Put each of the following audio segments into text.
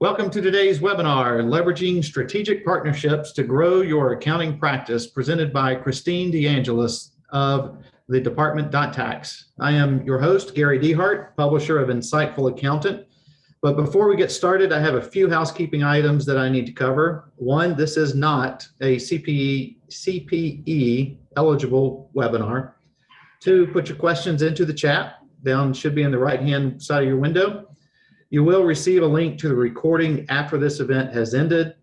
Welcome to today's webinar, Leveraging Strategic Partnerships to Grow Your Accounting Practice, presented by Christine DeAngelis of the Department.tax. I am your host, Gary Dehart, publisher of Insightful Accountant. But before we get started, I have a few housekeeping items that I need to cover. One, this is not a CPE eligible webinar. Two, put your questions into the chat. Down should be in the right-hand side of your window. You will receive a link to the recording after this event has ended.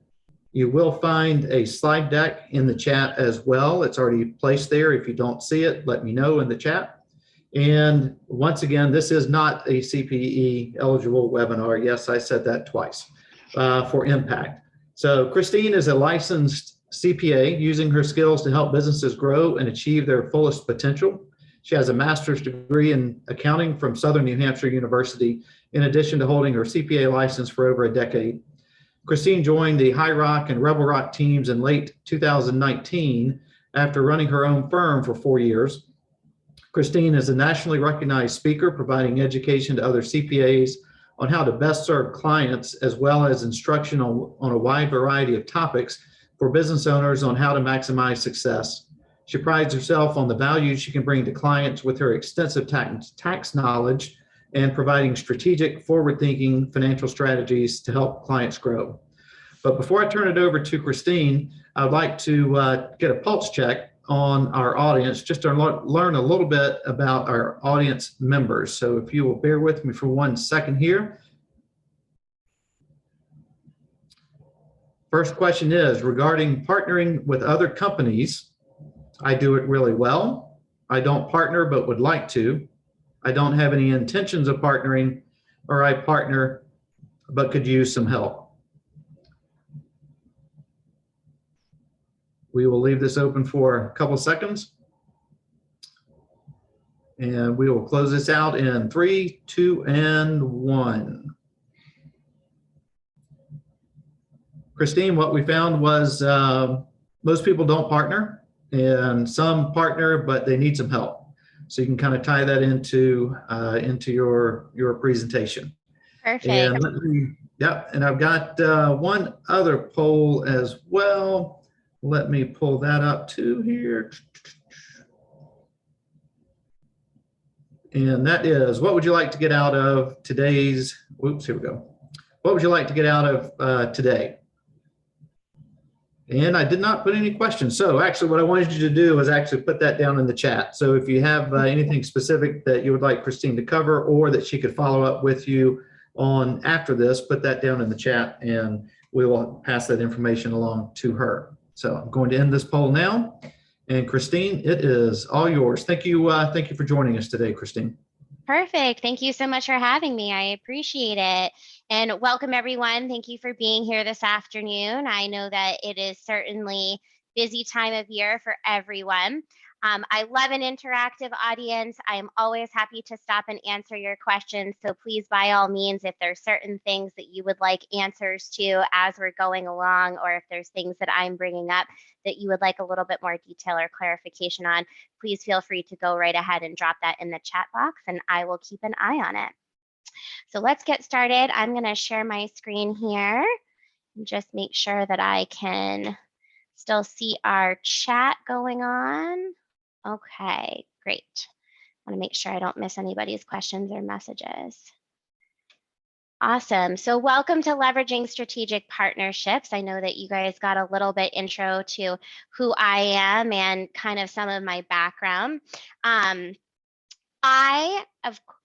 You will find a slide deck in the chat as well. It's already placed there. If you don't see it, let me know in the chat. And once again, this is not a CPE eligible webinar. Yes, I said that twice for impact. So Christine is a licensed CPA using her skills to help businesses grow and achieve their fullest potential. She has a master's degree in accounting from Southern New Hampshire University, in addition to holding her CPA license for over a decade. Christine joined the High Rock and Rebel Rock teams in late 2019 after running her own firm for 4 years. Christine is a nationally recognized speaker, providing education to other CPAs on how to best serve clients, as well as instruction on a wide variety of topics for business owners on how to maximize success. She prides herself on the value she can bring to clients with her extensive tax knowledge and providing strategic, forward-thinking financial strategies to help clients grow. But before I turn it over to Christine, I'd like to get a pulse check on our audience, just to learn a little bit about our audience members. So if you will bear with me for 1 second here. First question is regarding partnering with other companies. I do it really well. I don't partner, but would like to. I don't have any intentions of partnering, or I partner, but could use some help. We will leave this open for a couple seconds. And we will close this out in 3, 2, and 1. Christine, what we found was most people don't partner, and some partner, but they need some help. So you can kind of tie that into your presentation. Perfect. And and I've got one other poll as well. Let me pull that up too here. And that is, what would you like to get out of today's, oops, here we go. What would you like to get out of today? And I did not put any questions. So actually what I wanted you to do is actually put that down in the chat. So if you have anything specific that you would like Christine to cover, or that she could follow up with you on after this, put that down in the chat and we will pass that information along to her. So I'm going to end this poll now. And Christine, it is all yours. Thank you for joining us today, Christine. Perfect. Thank you so much for having me. I appreciate it. And welcome, everyone. Thank you for being here this afternoon. I know that it is certainly busy time of year for everyone. I love an interactive audience. I am always happy to stop and answer your questions. So please, by all means, if there's certain things that you would like answers to as we're going along, or if there's things that I'm bringing up that you would like a little bit more detail or clarification on, please feel free to go right ahead and drop that in the chat box, and I will keep an eye on it. So let's get started. I'm going to share my screen here and just make sure that I can still see our chat going on. Okay, great. I want to make sure I don't miss anybody's questions or messages. Awesome. So welcome to Leveraging Strategic Partnerships. I know that you guys got a little bit intro to who I am and kind of some of my background. I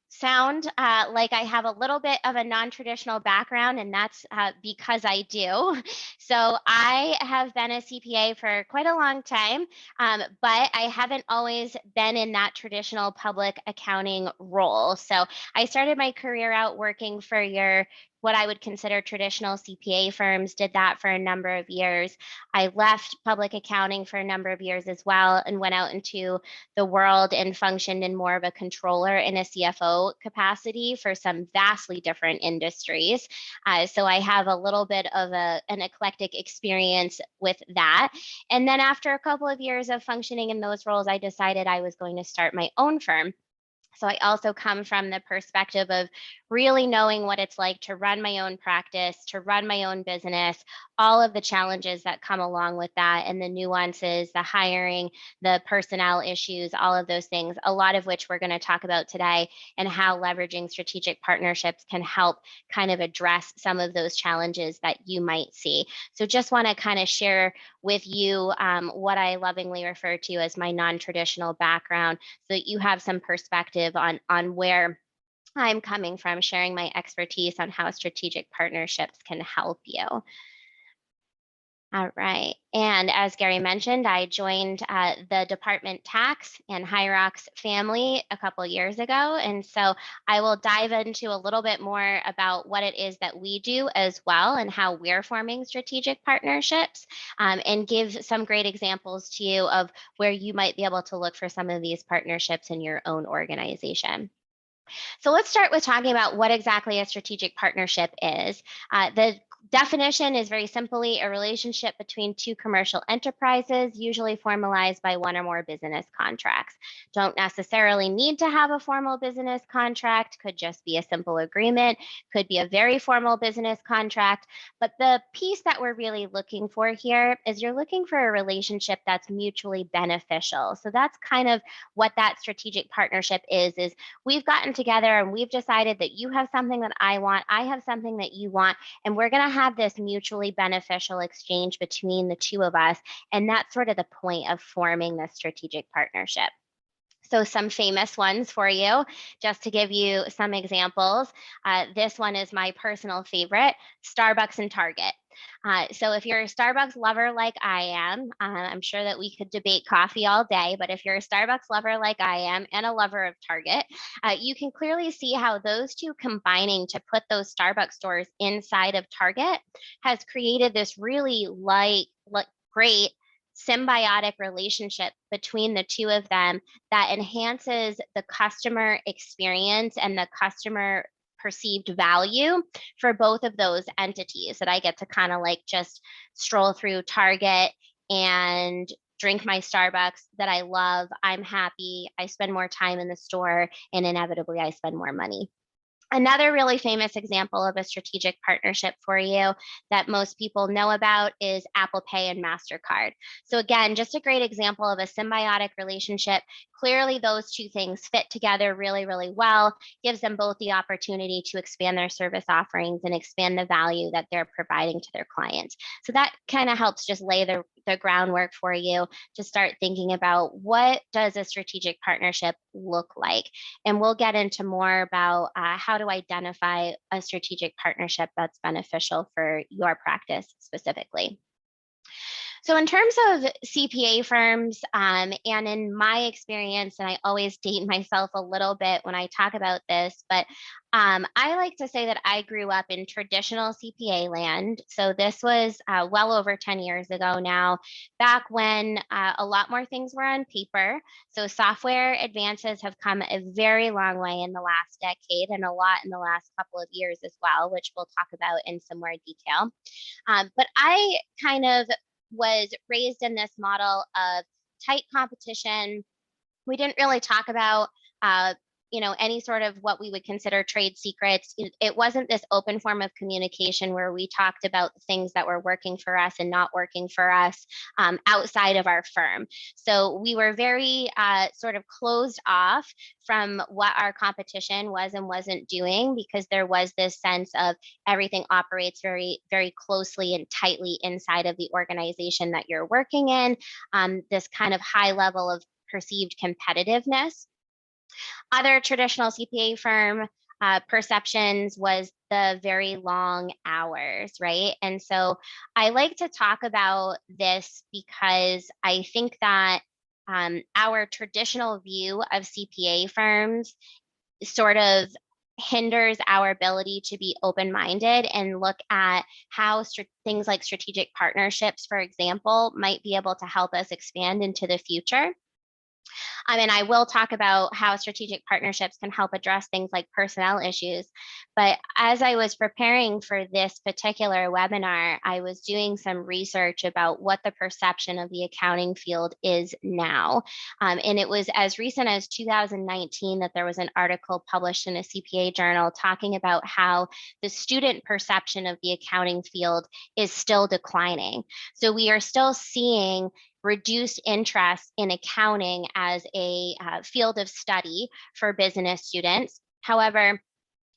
sound like I have a little bit of a non-traditional background, and that's because I do. So I have been a CPA for quite a long time, but I haven't always been in that traditional public accounting role. So I started my career out working for what I would consider traditional CPA firms, did that for a number of years. I left public accounting for a number of years as well and went out into the world and functioned in more of a controller and a CFO capacity for some vastly different industries. So I have a little bit of an eclectic experience with that. And then after a couple of years of functioning in those roles, I decided I was going to start my own firm. So I also come from the perspective of really knowing what it's like to run my own practice, to run my own business, all of the challenges that come along with that, and the nuances, the hiring, the personnel issues, all of those things, a lot of which we're going to talk about today, and how leveraging strategic partnerships can help kind of address some of those challenges that you might see. So just want to kind of share with you what I lovingly refer to as my non-traditional background, so that you have some perspective on where I'm coming from, sharing my expertise on how strategic partnerships can help you. All right. And as Gary mentioned, I joined the department tax and Hyrox family a couple years ago. And so I will dive into a little bit more about what it is that we do as well, and how we're forming strategic partnerships, and give some great examples to you of where you might be able to look for some of these partnerships in your own organization. So let's start with talking about what exactly a strategic partnership is. The definition is very simply a relationship between two commercial enterprises, usually formalized by one or more business contracts. Don't necessarily need to have a formal business contract, could just be a simple agreement, could be a very formal business contract. But the piece that we're really looking for here is you're looking for a relationship that's mutually beneficial. So that's kind of what that strategic partnership is we've gotten together and we've decided that you have something that I want, I have something that you want, and we're going to have this mutually beneficial exchange between the two of us. And that's sort of the point of forming this strategic partnership. So some famous ones for you, just to give you some examples. This one is my personal favorite, Starbucks and Target. So if you're a Starbucks lover like I am, I'm sure that we could debate coffee all day, but if you're a Starbucks lover like I am and a lover of Target, you can clearly see how those two combining to put those Starbucks stores inside of Target has created this really great symbiotic relationship between the two of them that enhances the customer experience and the customer perceived value for both of those entities, that I get to kind of like just stroll through Target and drink my Starbucks that I love. I'm happy. I spend more time in the store, and inevitably I spend more money. Another really famous example of a strategic partnership for you that most people know about is Apple Pay and Mastercard. So again, just a great example of a symbiotic relationship. Clearly, those two things fit together really, really well, gives them both the opportunity to expand their service offerings and expand the value that they're providing to their clients. So that kind of helps just lay the groundwork for you to start thinking about, what does a strategic partnership look like? And we'll get into more about how to identify a strategic partnership that's beneficial for your practice specifically. So in terms of CPA firms, and in my experience, and I always date myself a little bit when I talk about this, but I like to say that I grew up in traditional CPA land. So this was well over 10 years ago now, back when a lot more things were on paper. So software advances have come a very long way in the last decade, and a lot in the last couple of years as well, which we'll talk about in some more detail. But I kind of was raised in this model of tight competition. We didn't really talk about any sort of what we would consider trade secrets. It wasn't this open form of communication where we talked about the things that were working for us and not working for us outside of our firm. So we were very sort of closed off from what our competition was and wasn't doing, because there was this sense of everything operates very, very closely and tightly inside of the organization that you're working in, this kind of high level of perceived competitiveness. Other traditional CPA firm perceptions was the very long hours, right? And so I like to talk about this because I think that our traditional view of CPA firms sort of hinders our ability to be open-minded and look at how things like strategic partnerships, for example, might be able to help us expand into the future. And I will talk about how strategic partnerships can help address things like personnel issues. But as I was preparing for this particular webinar, I was doing some research about what the perception of the accounting field is now. And it was as recent as 2019 that there was an article published in a CPA journal talking about how the student perception of the accounting field is still declining. So we are still seeing reduced interest in accounting as a field of study for business students. However,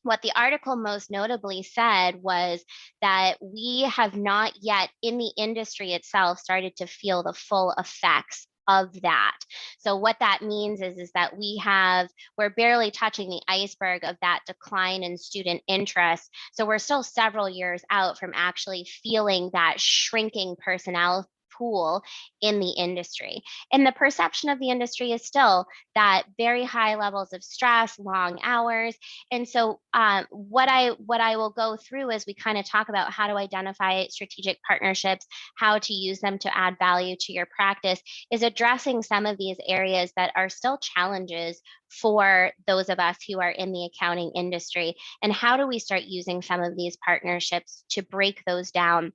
what the article most notably said was that we have not yet in the industry itself started to feel the full effects of that. So what that means is that we're barely touching the iceberg of that decline in student interest. So we're still several years out from actually feeling that shrinking personnel pool in the industry. And the perception of the industry is still that very high levels of stress, long hours. And so what I will go through as we kind of talk about how to identify strategic partnerships, how to use them to add value to your practice, is addressing some of these areas that are still challenges for those of us who are in the accounting industry. And how do we start using some of these partnerships to break those down,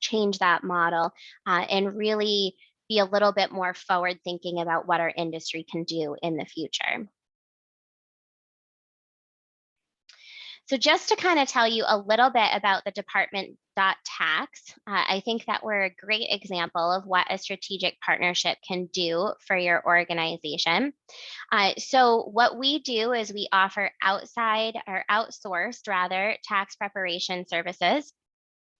change that model, and really be a little bit more forward thinking about what our industry can do in the future. So just to kind of tell you a little bit about the department.tax, I think that we're a great example of what a strategic partnership can do for your organization. So what we do is we offer outside or outsourced rather tax preparation services.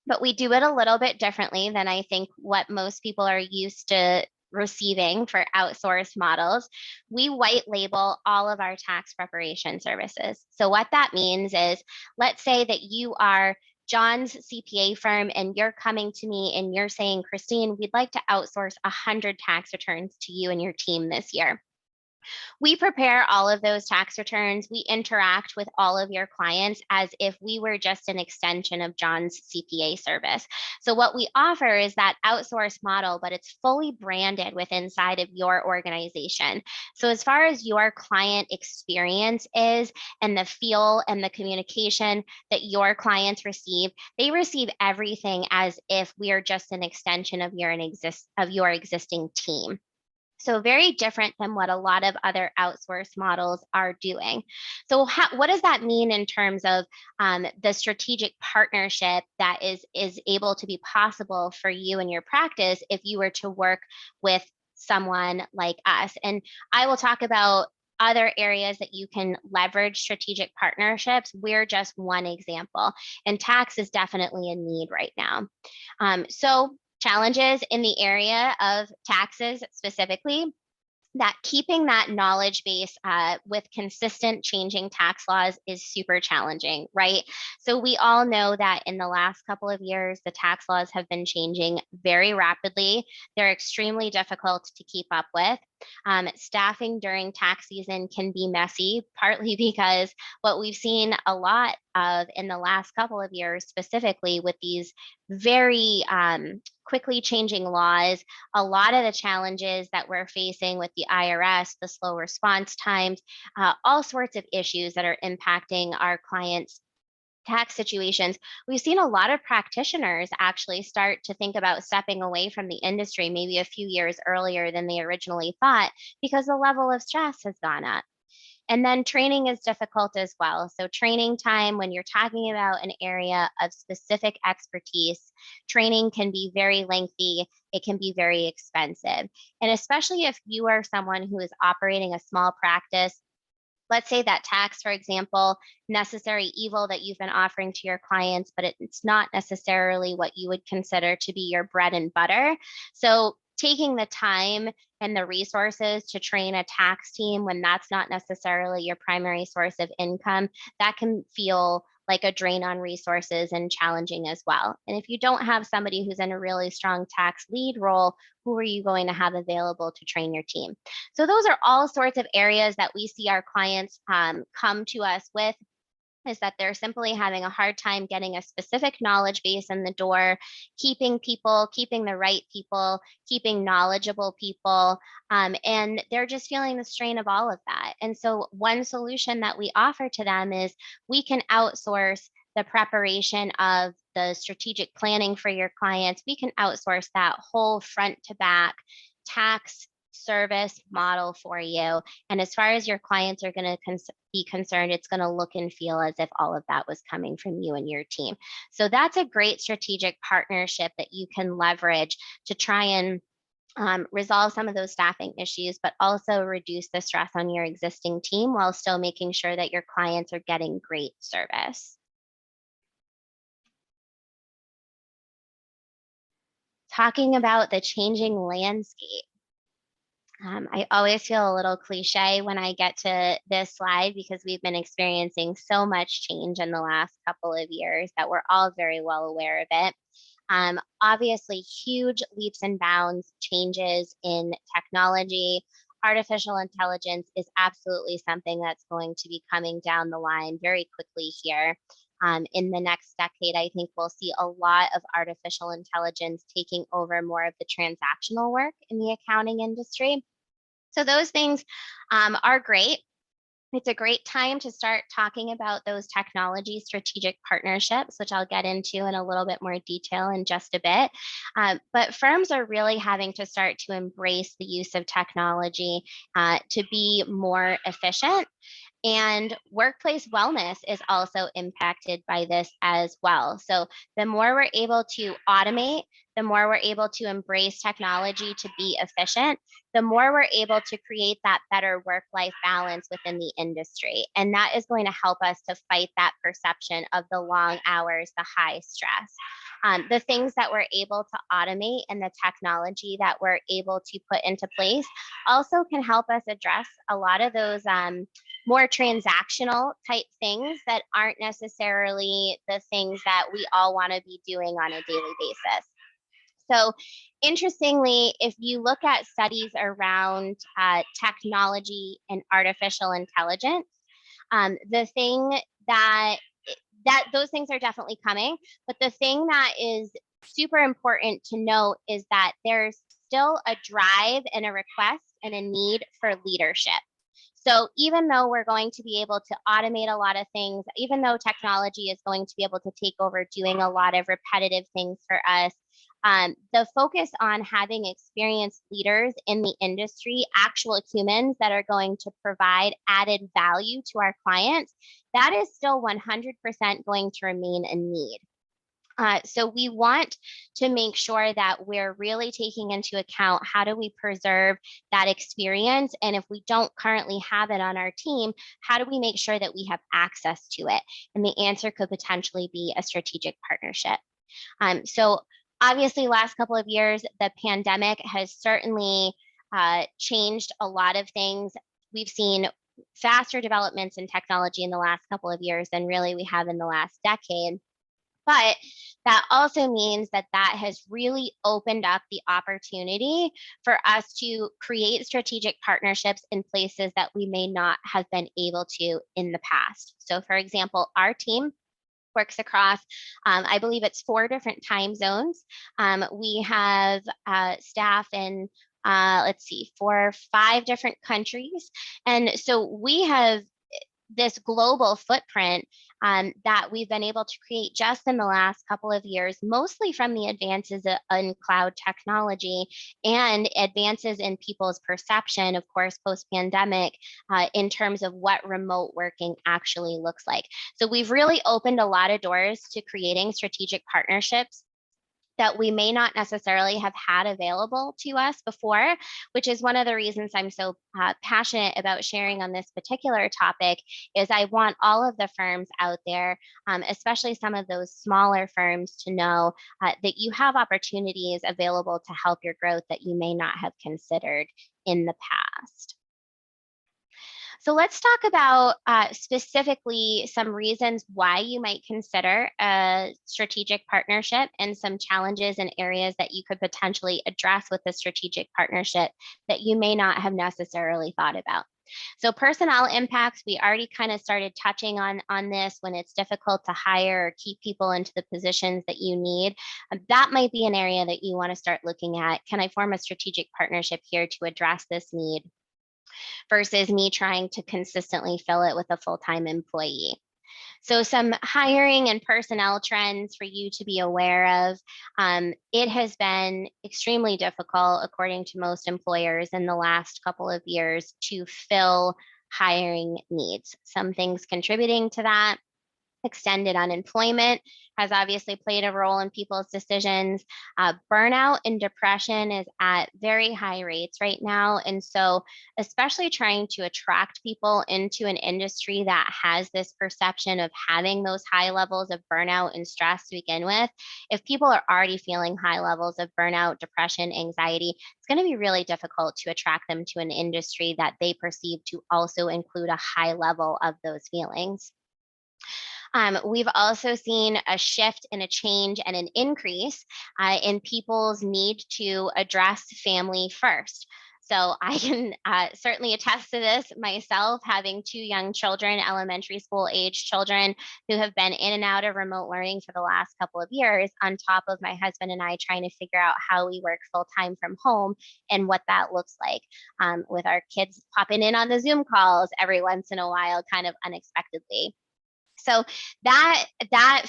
But we do it a little bit differently than I think what most people are used to receiving for outsourced models. We white label all of our tax preparation services. So what that means is, let's say that you are John's CPA firm and you're coming to me and you're saying, Christine, we'd like to outsource 100 tax returns to you and your team this year. We prepare all of those tax returns. We interact with all of your clients as if we were just an extension of John's CPA service. So what we offer is that outsourced model, but it's fully branded with inside of your organization. So as far as your client experience is and the feel and the communication that your clients receive, they receive everything as if we are just an extension of your existing team. So very different than what a lot of other outsourced models are doing. So what does that mean in terms of the strategic partnership that is able to be possible for you and your practice if you were to work with someone like us? And I will talk about other areas that you can leverage strategic partnerships. We're just one example, and tax is definitely a need right now. So challenges in the area of taxes specifically, that keeping that knowledge base with consistent changing tax laws is super challenging, right? So we all know that in the last couple of years, the tax laws have been changing very rapidly. They're extremely difficult to keep up with. Staffing during tax season can be messy, partly because what we've seen a lot of in the last couple of years, specifically with these very quickly changing laws, a lot of the challenges that we're facing with the IRS, the slow response times, all sorts of issues that are impacting our clients' tax situations, we've seen a lot of practitioners actually start to think about stepping away from the industry maybe a few years earlier than they originally thought because the level of stress has gone up. And then training is difficult as well. So training time, when you're talking about an area of specific expertise, training can be very lengthy. It can be very expensive. And especially if you are someone who is operating a small practice, let's say that tax, for example, necessary evil that you've been offering to your clients, but it's not necessarily what you would consider to be your bread and butter. So taking the time and the resources to train a tax team when that's not necessarily your primary source of income, that can feel like a drain on resources and challenging as well. And if you don't have somebody who's in a really strong tax lead role, who are you going to have available to train your team? So those are all sorts of areas that we see our clients come to us with. is that they're simply having a hard time getting a specific knowledge base in the door, keeping people, keeping the right people, keeping knowledgeable people, and they're just feeling the strain of all of that. And so, one solution that we offer to them is we can outsource the preparation of the strategic planning for your clients. We can outsource that whole front to back tax service model for you. And as far as your clients are going to be concerned, it's going to look and feel as if all of that was coming from you and your team. So that's a great strategic partnership that you can leverage to try and resolve some of those staffing issues, but also reduce the stress on your existing team while still making sure that your clients are getting great service. Talking about the changing landscape. I always feel a little cliche when I get to this slide because we've been experiencing so much change in the last couple of years that we're all very well aware of it. Obviously, huge leaps and bounds changes in technology. Artificial intelligence is absolutely something that's going to be coming down the line very quickly here. In the next decade, I think we'll see a lot of artificial intelligence taking over more of the transactional work in the accounting industry. So those things are great. It's a great time to start talking about those technology strategic partnerships, which I'll get into in a little bit more detail in just a bit. But firms are really having to start to embrace the use of technology to be more efficient. And workplace wellness is also impacted by this as well. So the more we're able to automate, the more we're able to embrace technology to be efficient, the more we're able to create that better work-life balance within the industry. And that is going to help us to fight that perception of the long hours, the high stress. The things that we're able to automate and the technology that we're able to put into place also can help us address a lot of those more transactional type things that aren't necessarily the things that we all want to be doing on a daily basis. So, interestingly, if you look at studies around technology and artificial intelligence, the thing that those things are definitely coming, but the thing that is super important to note is that there's still a drive and a request and a need for leadership. So even though we're going to be able to automate a lot of things, even though technology is going to be able to take over doing a lot of repetitive things for us, the focus on having experienced leaders in the industry, actual humans that are going to provide added value to our clients, that is still 100% going to remain a need. So we want to make sure that we're really taking into account how do we preserve that experience, and if we don't currently have it on our team, how do we make sure that we have access to it? And the answer could potentially be a strategic partnership. So obviously, last couple of years, the pandemic has certainly changed a lot of things. We've seen faster developments in technology in the last couple of years than really we have in the last decade. But that also means that that has really opened up the opportunity for us to create strategic partnerships in places that we may not have been able to in the past. So, for example, our team works across, I believe it's 4 different time zones. We have staff in, 4 or 5 different countries. And so we have this global footprint that we've been able to create just in the last couple of years, mostly from the advances in cloud technology and advances in people's perception, of course, post-pandemic, in terms of what remote working actually looks like. So we've really opened a lot of doors to creating strategic partnerships that we may not necessarily have had available to us before, which is one of the reasons I'm so passionate about sharing on this particular topic. Is I want all of the firms out there, especially some of those smaller firms, to know that you have opportunities available to help your growth that you may not have considered in the past. So let's talk about specifically some reasons why you might consider a strategic partnership and some challenges and areas that you could potentially address with a strategic partnership that you may not have necessarily thought about. So personnel impacts, we already kind of started touching on this. When it's difficult to hire or keep people into the positions that you need, that might be an area that you want to start looking at. Can I form a strategic partnership here to address this need versus me trying to consistently fill it with a full-time employee? So some hiring and personnel trends for you to be aware of. It has been extremely difficult, according to most employers, in the last couple of years to fill hiring needs. Some things contributing to that: extended unemployment has obviously played a role in people's decisions. Burnout and depression is at very high rates right now. And so, especially trying to attract people into an industry that has this perception of having those high levels of burnout and stress to begin with, if people are already feeling high levels of burnout, depression, anxiety, it's going to be really difficult to attract them to an industry that they perceive to also include a high level of those feelings. We've also seen a shift and a change and an increase in people's need to address family first. So I can certainly attest to this myself, having two young children, elementary school age children, who have been in and out of remote learning for the last couple of years, on top of my husband and I trying to figure out how we work full time from home and what that looks like, with our kids popping in on the Zoom calls every once in a while, kind of unexpectedly. So that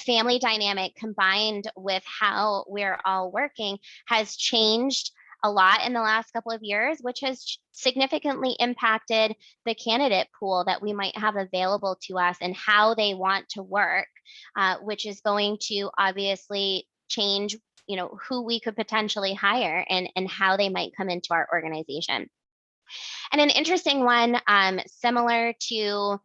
family dynamic, combined with how we're all working, has changed a lot in the last couple of years, which has significantly impacted the candidate pool that we might have available to us and how they want to work, which is going to obviously change, who we could potentially hire and how they might come into our organization. And an interesting one, similar to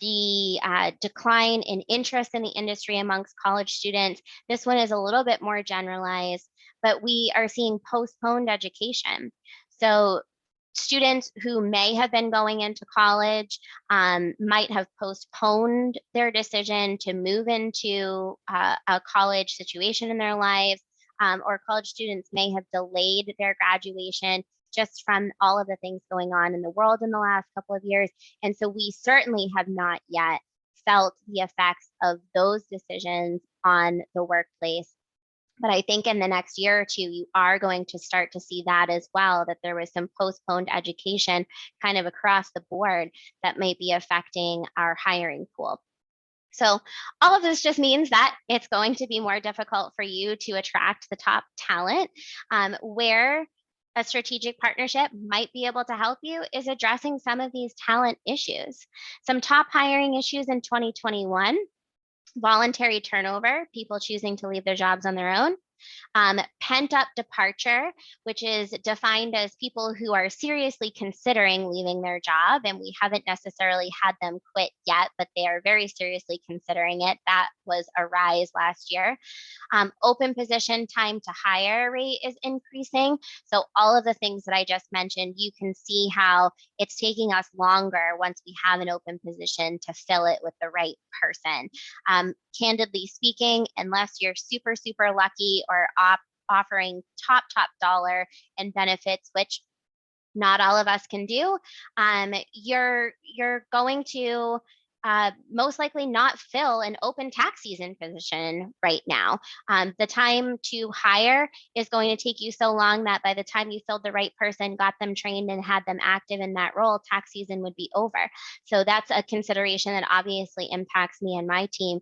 the decline in interest in the industry amongst college students, this one is a little bit more generalized, but we are seeing postponed education. So students who may have been going into college might have postponed their decision to move into a college situation in their lives, or college students may have delayed their graduation just from all of the things going on in the world in the last couple of years. And so we certainly have not yet felt the effects of those decisions on the workplace. But I think in the next year or two, you are going to start to see that as well, that there was some postponed education kind of across the board that might be affecting our hiring pool. So all of this just means that it's going to be more difficult for you to attract the top talent. Where a strategic partnership might be able to help you is addressing some of these talent issues. Some top hiring issues in 2021: voluntary turnover, people choosing to leave their jobs on their own; pent up departure, which is defined as people who are seriously considering leaving their job, and we haven't necessarily had them quit yet, but they are very seriously considering it. That was a rise last year. Open position time to hire rate is increasing. So all of the things that I just mentioned, you can see how it's taking us longer once we have an open position to fill it with the right person. Candidly speaking, unless you're super, super lucky or offering top dollar and benefits, which not all of us can do, you're going to most likely not fill an open tax season position right now. The time to hire is going to take you so long that by the time you filled the right person, got them trained, and had them active in that role, tax season would be over. So that's a consideration that obviously impacts me and my team,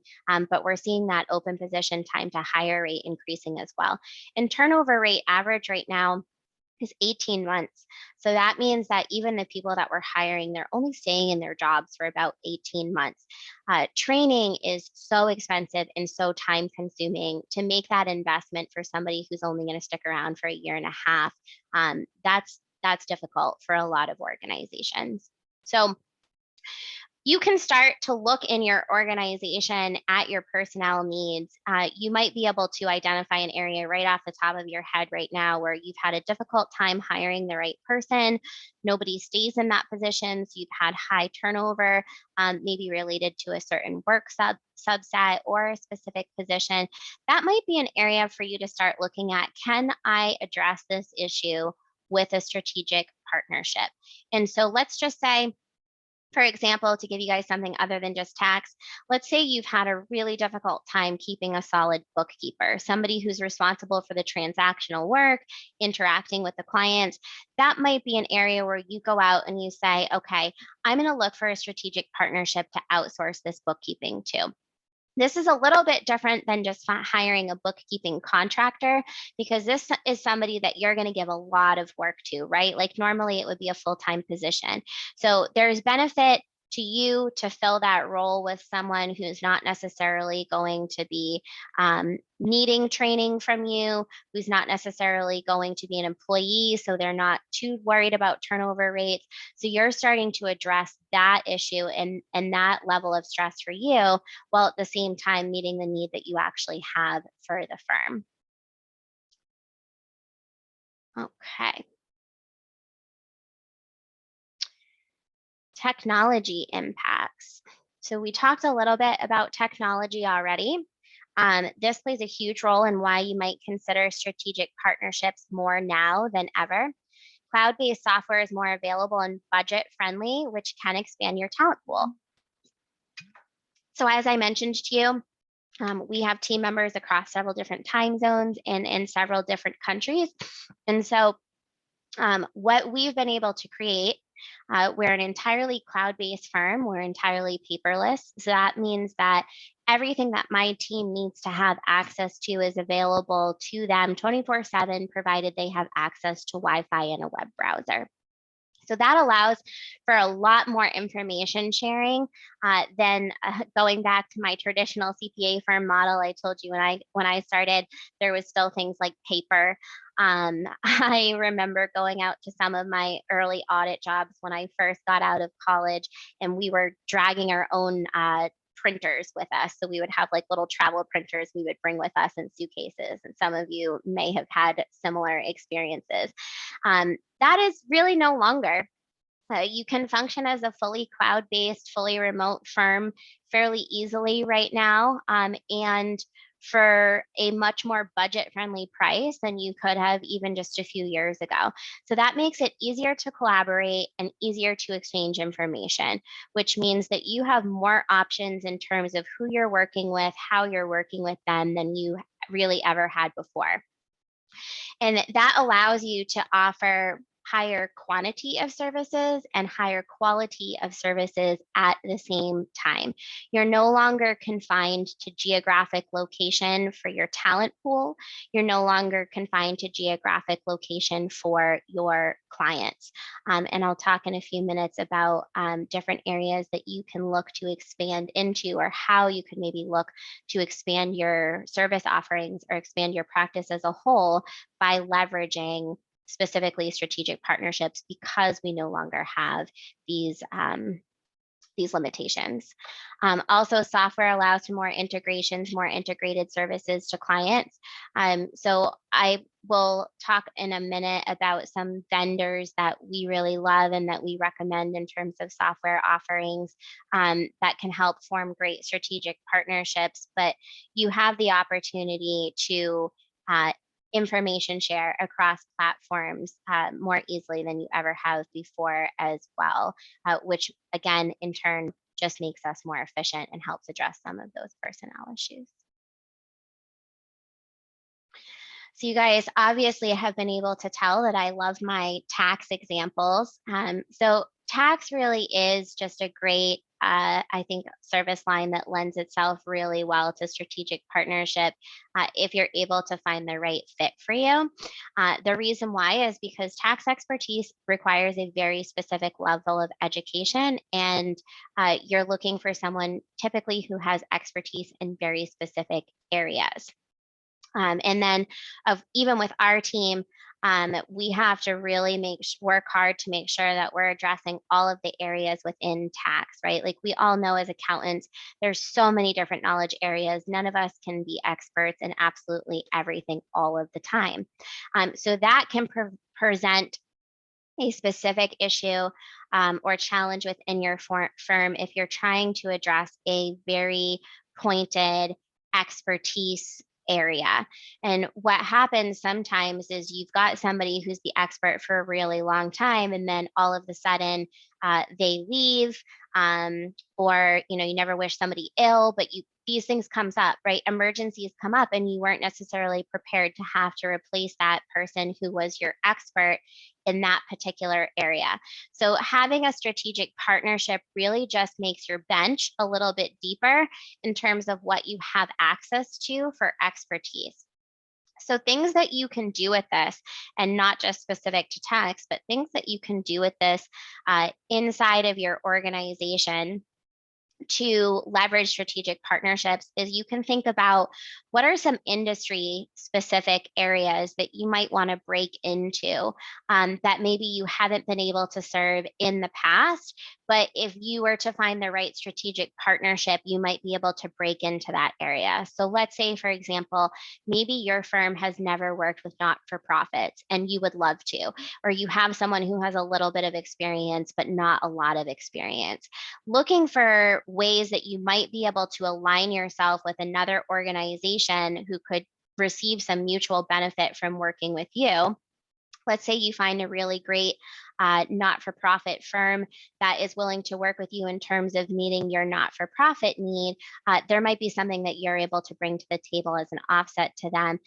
but we're seeing that open position time to hire rate increasing as well. And turnover rate average right now is 18 months. So that means that even the people that we're hiring, they're only staying in their jobs for about 18 months. Training is so expensive and so time consuming. To make that investment for somebody who's only going to stick around for a year and a half, that's difficult for a lot of organizations. So you can start to look in your organization at your personnel needs. You might be able to identify an area right off the top of your head right now where you've had a difficult time hiring the right person. Nobody stays in that position, so you've had high turnover, maybe related to a certain work subset or a specific position. That might be an area for you to start looking at. Can I address this issue with a strategic partnership? And so let's just say For example, to give you guys something other than just tax, let's say you've had a really difficult time keeping a solid bookkeeper, somebody who's responsible for the transactional work, interacting with the clients. That might be an area where you go out and you say, okay, I'm going to look for a strategic partnership to outsource this bookkeeping to. This is a little bit different than just hiring a bookkeeping contractor, because this is somebody that you're going to give a lot of work to, right? Like normally it would be a full-time position. So there's benefit to you to fill that role with someone who's not necessarily going to be needing training from you, who's not necessarily going to be an employee, so they're not too worried about turnover rates. So you're starting to address that issue and that level of stress for you, while at the same time meeting the need that you actually have for the firm. Okay. Technology impacts. So we talked a little bit about technology already. This plays a huge role in why you might consider strategic partnerships more now than ever. Cloud-based software is more available and budget-friendly, which can expand your talent pool. So as I mentioned to you, we have team members across several different time zones and in several different countries. And so what we've been able to create, we're an entirely cloud-based firm. We're entirely paperless. So that means that everything that my team needs to have access to is available to them 24/7, provided they have access to Wi-Fi and a web browser. So that allows for a lot more information sharing than going back to my traditional CPA firm model. I told you when I started, there was still things like paper. I remember going out to some of my early audit jobs when I first got out of college, and we were dragging our own printers with us. So we would have like little travel printers we would bring with us in suitcases. And some of you may have had similar experiences. That is really no longer. You can function as a fully cloud-based, fully remote firm fairly easily right now, and for a much more budget-friendly price than you could have even just a few years ago. So that makes it easier to collaborate and easier to exchange information, which means that you have more options in terms of who you're working with, how you're working with them than you really ever had before. And that allows you to offer higher quantity of services and higher quality of services at the same time. You're no longer confined to geographic location for your talent pool. You're no longer confined to geographic location for your clients. And I'll talk in a few minutes about different areas that you can look to expand into, or how you could maybe look to expand your service offerings or expand your practice as a whole by leveraging specifically strategic partnerships, because we no longer have these limitations. Also, software allows for more integrations, more integrated services to clients. So I will talk in a minute about some vendors that we really love and that we recommend in terms of software offerings that can help form great strategic partnerships. But you have the opportunity to information share across platforms more easily than you ever have before as well, which again, in turn, just makes us more efficient and helps address some of those personnel issues. So you guys obviously have been able to tell that I love my tax examples. So tax really is just a great, I think, service line that lends itself really well to strategic partnership if you're able to find the right fit for you. The reason why is because tax expertise requires a very specific level of education, and you're looking for someone typically who has expertise in very specific areas. And then even with our team, we have to really work hard to make sure that we're addressing all of the areas within tax, right? Like we all know as accountants, there's so many different knowledge areas. None of us can be experts in absolutely everything all of the time. So that can present a specific issue or challenge within your firm if you're trying to address a very pointed expertise area. And what happens sometimes is you've got somebody who's the expert for a really long time, and then all of a sudden they leave, or you never wish somebody ill, but these things comes up, right? Emergencies come up and you weren't necessarily prepared to have to replace that person who was your expert in that particular area. So having a strategic partnership really just makes your bench a little bit deeper in terms of what you have access to for expertise. So things that you can do with this, and not just specific to tax, but things that you can do with this inside of your organization to leverage strategic partnerships is you can think about what are some industry specific areas that you might want to break into, that maybe you haven't been able to serve in the past, but if you were to find the right strategic partnership, you might be able to break into that area. So let's say, for example, maybe your firm has never worked with not-for-profits and you would love to, or you have someone who has a little bit of experience, but not a lot of experience. Looking for ways that you might be able to align yourself with another organization who could receive some mutual benefit from working with you. Let's say you find a really great not-for-profit firm that is willing to work with you in terms of meeting your not-for-profit need. There might be something that you're able to bring to the table as an offset to them.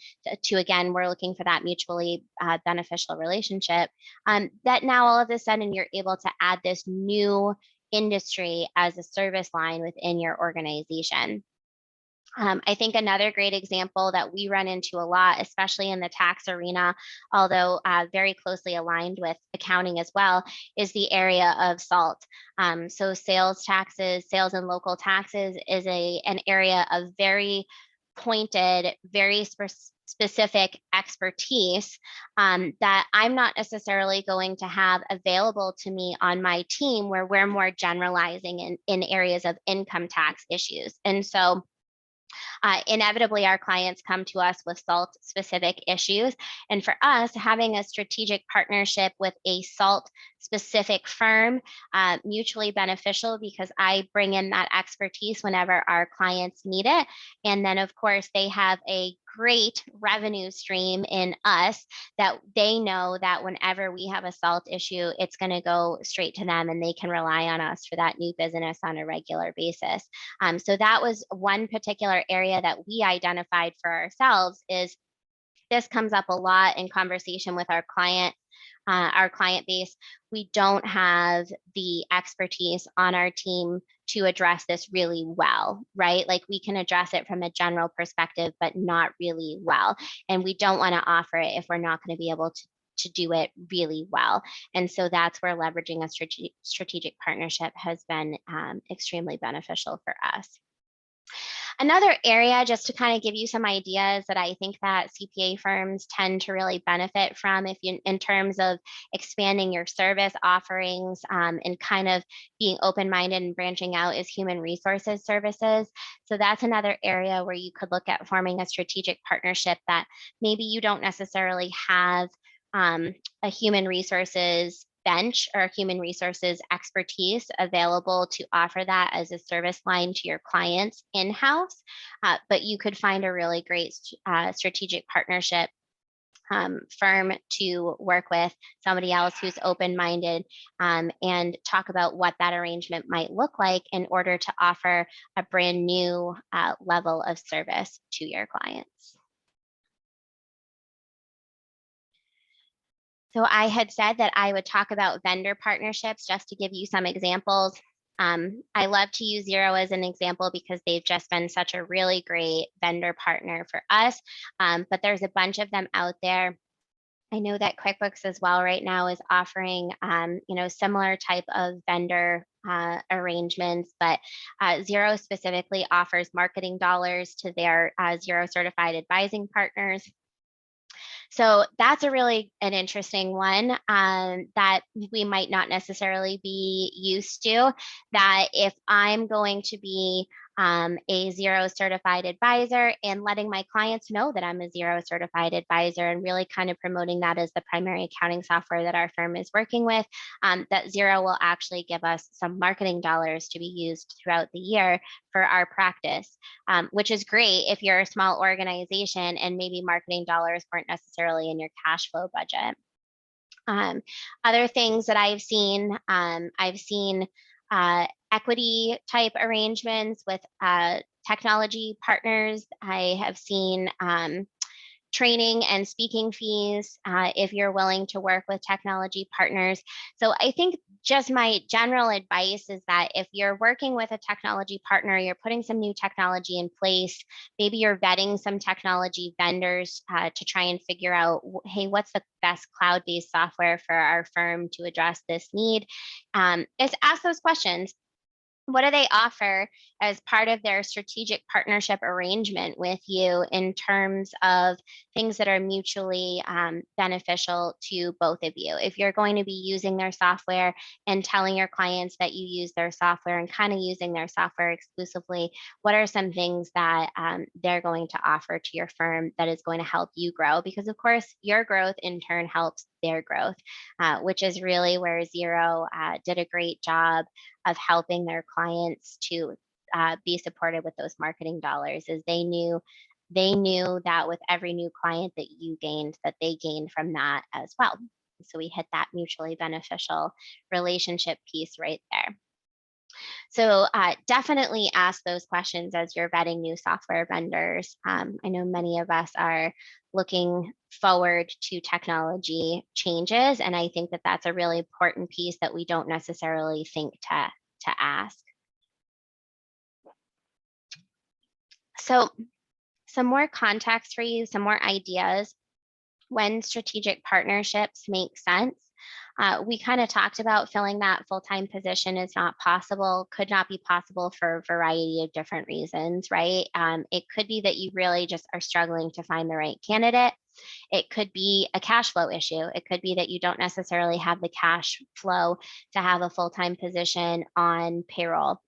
Again, we're looking for that mutually beneficial relationship. That now all of a sudden you're able to add this new industry as a service line within your organization. I think another great example that we run into a lot, especially in the tax arena, although very closely aligned with accounting as well, is the area of SALT. So sales taxes, sales and local taxes is an area of very pointed, very specific expertise that I'm not necessarily going to have available to me on my team, where we're more generalizing in areas of income tax issues. And so inevitably, our clients come to us with SALT specific issues. And for us, having a strategic partnership with a SALT specific firm, mutually beneficial, because I bring in that expertise whenever our clients need it. And then, of course, they have a great revenue stream in us that they know that whenever we have a SALT issue, it's going to go straight to them and they can rely on us for that new business on a regular basis. So that was one particular area that we identified for ourselves. Is this comes up a lot in conversation with our client base. We don't have the expertise on our team to address this really well, right? Like we can address it from a general perspective, but not really well. And we don't want to offer it if we're not going to be able to do it really well. And so that's where leveraging a strategic partnership has been extremely beneficial for us. Another area, just to kind of give you some ideas that I think that CPA firms tend to really benefit from, in terms of expanding your service offerings and kind of being open-minded and branching out, is human resources services. So that's another area where you could look at forming a strategic partnership that maybe you don't necessarily have a human resources bench or human resources expertise available to offer that as a service line to your clients in-house, but you could find a really great strategic partnership firm to work with, somebody else who's open-minded, and talk about what that arrangement might look like in order to offer a brand new level of service to your clients. So I had said that I would talk about vendor partnerships just to give you some examples. I love to use Xero as an example because they've just been such a really great vendor partner for us, but there's a bunch of them out there. I know that QuickBooks as well right now is offering, similar type of vendor arrangements, but Xero specifically offers marketing dollars to their Xero certified advising partners. So that's an interesting one that we might not necessarily be used to, that if I'm going to be a Xero certified advisor and letting my clients know that I'm a Xero certified advisor and really kind of promoting that as the primary accounting software that our firm is working with, that Xero will actually give us some marketing dollars to be used throughout the year for our practice, which is great if you're a small organization and maybe marketing dollars weren't necessarily in your cash flow budget. Other things that I've seen equity type arrangements with technology partners. I have seen training and speaking fees if you're willing to work with technology partners. So I think just my general advice is that if you're working with a technology partner, you're putting some new technology in place, maybe you're vetting some technology vendors to try and figure out, hey, what's the best cloud-based software for our firm to address this need, is ask those questions. What do they offer as part of their strategic partnership arrangement with you in terms of things that are mutually beneficial to both of you? If you're going to be using their software and telling your clients that you use their software and kind of using their software exclusively, what are some things that they're going to offer to your firm that is going to help you grow? Because of course, your growth in turn helps their growth, which is really where Xero did a great job of helping their clients to be supported with those marketing dollars, is they knew that with every new client that you gained, that they gained from that as well. So we hit that mutually beneficial relationship piece right there. So definitely ask those questions as you're vetting new software vendors. I know many of us are looking forward to technology changes, and I think that that's a really important piece that we don't necessarily think to ask. So some more context for you, some more ideas when strategic partnerships make sense. We kind of talked about filling that full-time position is not possible, could not be possible for a variety of different reasons, right? It could be that you really just are struggling to find the right candidate. It could be a cash flow issue. It could be that you don't necessarily have the cash flow to have a full-time position on payroll.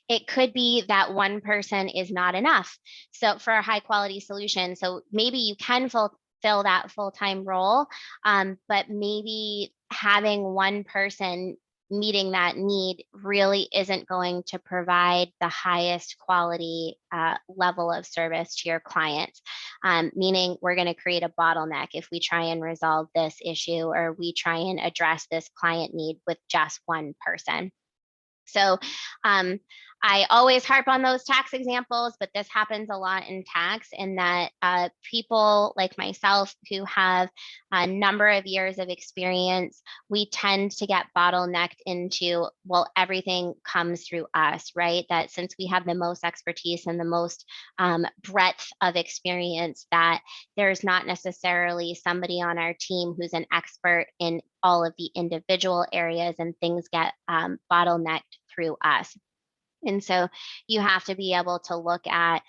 It could be that one person is not enough. So for a high quality solution, so maybe you can fill that full-time role, but maybe having one person meeting that need really isn't going to provide the highest quality level of service to your clients, meaning we're going to create a bottleneck if we try and resolve this issue or we try and address this client need with just one person. So I always harp on those tax examples, but this happens a lot in tax, in that people like myself who have a number of years of experience, we tend to get bottlenecked into, well, everything comes through us, right? That since we have the most expertise and the most breadth of experience, that there's not necessarily somebody on our team who's an expert in all of the individual areas, and things get bottlenecked through us. And so you have to be able to look at,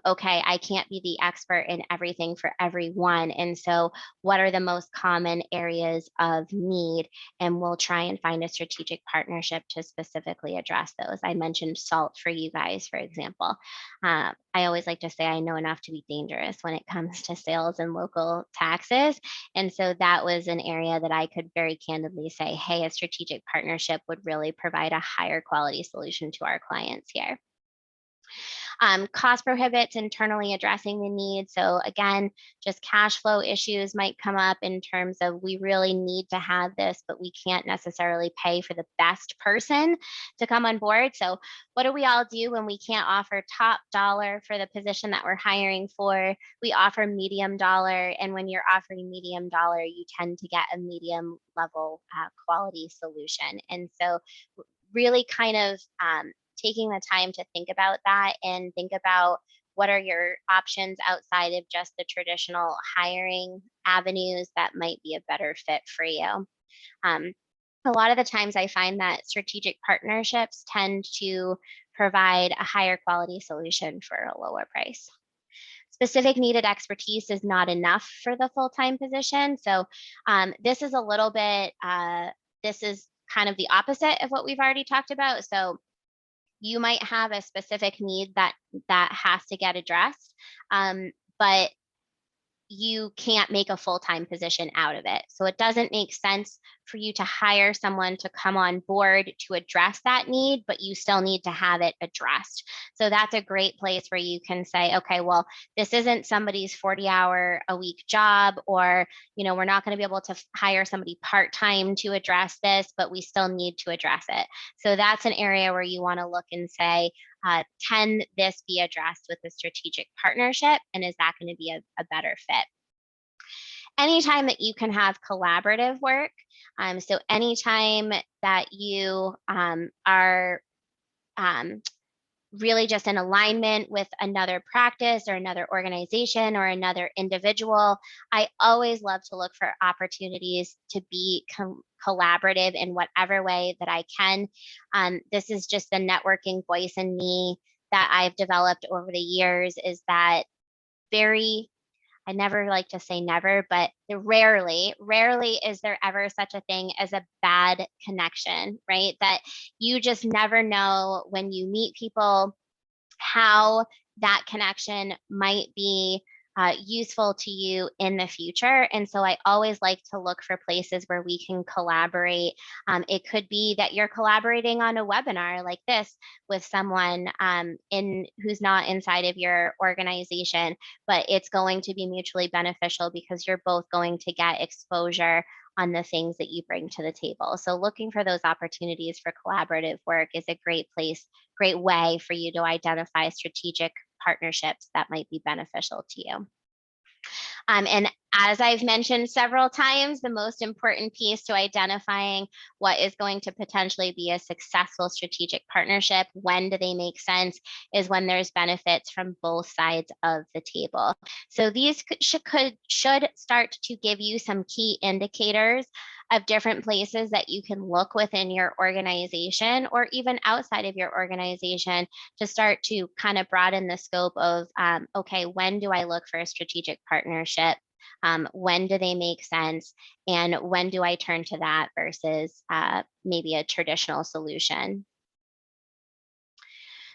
okay, I can't be the expert in everything for everyone. And so what are the most common areas of need? And we'll try and find a strategic partnership to specifically address those. I mentioned salt for you guys, for example. I always like to say I know enough to be dangerous when it comes to sales and local taxes. And so that was an area that I could very candidly say, hey, a strategic partnership would really provide a higher quality solution to our clients here. Cost prohibits internally addressing the need. So again, just cash flow issues might come up in terms of we really need to have this, but we can't necessarily pay for the best person to come on board. So what do we all do when we can't offer top dollar for the position that we're hiring for? We offer medium dollar. And when you're offering medium dollar, you tend to get a medium level quality solution. And so really kind of taking the time to think about that and think about what are your options outside of just the traditional hiring avenues that might be a better fit for you. A lot of the times I find that strategic partnerships tend to provide a higher quality solution for a lower price. Specific needed expertise is not enough for the full-time position. So this is a little bit, this is kind of the opposite of what we've already talked about. So you might have a specific need that has to get addressed, but you can't make a full-time position out of it. So it doesn't make sense for you to hire someone to come on board to address that need, but you still need to have it addressed. So that's a great place where you can say, okay, well, this isn't somebody's 40-hour-a-week job, or, we're not going to be able to hire somebody part-time to address this, but we still need to address it. So that's an area where you want to look and say, can this be addressed with a strategic partnership? And is that going to be a better fit? Anytime that you can have collaborative work, so anytime that you are really just in alignment with another practice or another organization or another individual, I always love to look for opportunities to be collaborative in whatever way that I can. This is just the networking voice in me that I've developed over the years, is that I never like to say never, but rarely is there ever such a thing as a bad connection, right? That you just never know when you meet people how that connection might be useful to you in the future. And so I always like to look for places where we can collaborate. It could be that you're collaborating on a webinar like this with someone who's not inside of your organization, but it's going to be mutually beneficial because you're both going to get exposure on the things that you bring to the table. So looking for those opportunities for collaborative work is a great way for you to identify strategic partnerships that might be beneficial to you. And as I've mentioned several times, the most important piece to identifying what is going to potentially be a successful strategic partnership, when do they make sense, is when there's benefits from both sides of the table. So these should start to give you some key indicators of different places that you can look within your organization or even outside of your organization to start to kind of broaden the scope of, okay, when do I look for a strategic partnership? When do they make sense? And when do I turn to that versus maybe a traditional solution?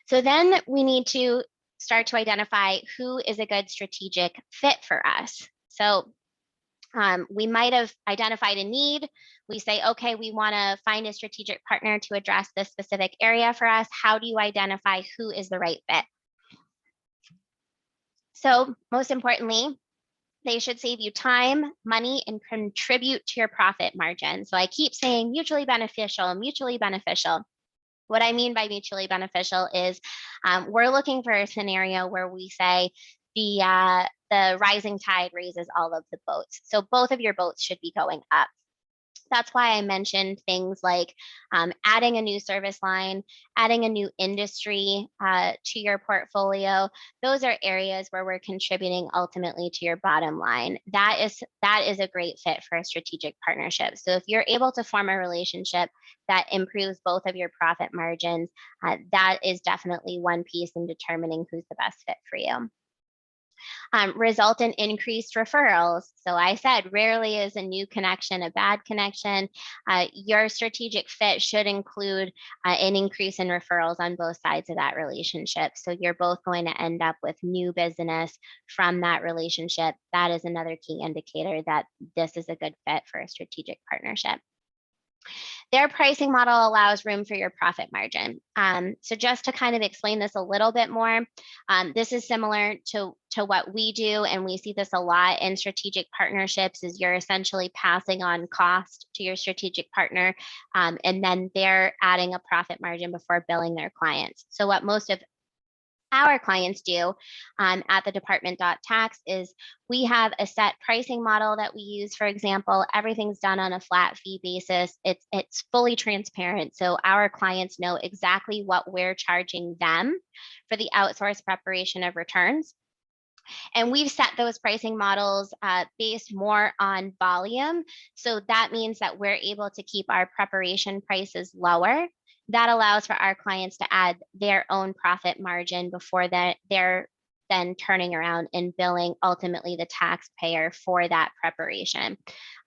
So then we need to start to identify who is a good strategic fit for us. So we might have identified a need. We say, okay, we want to find a strategic partner to address this specific area for us. How do you identify who is the right fit? So most importantly, they should save you time, money, and contribute to your profit margin. So I keep saying mutually beneficial, mutually beneficial. What I mean by mutually beneficial is we're looking for a scenario where we say the rising tide raises all of the boats. So both of your boats should be going up. That's why I mentioned things like adding a new service line, adding a new industry to your portfolio. Those are areas where we're contributing ultimately to your bottom line. That is a great fit for a strategic partnership. So if you're able to form a relationship that improves both of your profit margins, that is definitely one piece in determining who's the best fit for you. Result in increased referrals. So I said, rarely is a new connection a bad connection. Your strategic fit should include an increase in referrals on both sides of that relationship. So you're both going to end up with new business from that relationship. That is another key indicator that this is a good fit for a strategic partnership. Their pricing model allows room for your profit margin. So just to kind of explain this a little bit more, this is similar to what we do, and we see this a lot in strategic partnerships, is you're essentially passing on cost to your strategic partner, and then they're adding a profit margin before billing their clients. So what most of our clients do at the department.tax is we have a set pricing model that we use. For example, everything's done on a flat fee basis. It's fully transparent. So our clients know exactly what we're charging them for the outsourced preparation of returns. And we've set those pricing models based more on volume. So that means that we're able to keep our preparation prices lower. That allows for our clients to add their own profit margin before they're then turning around and billing ultimately the taxpayer for that preparation.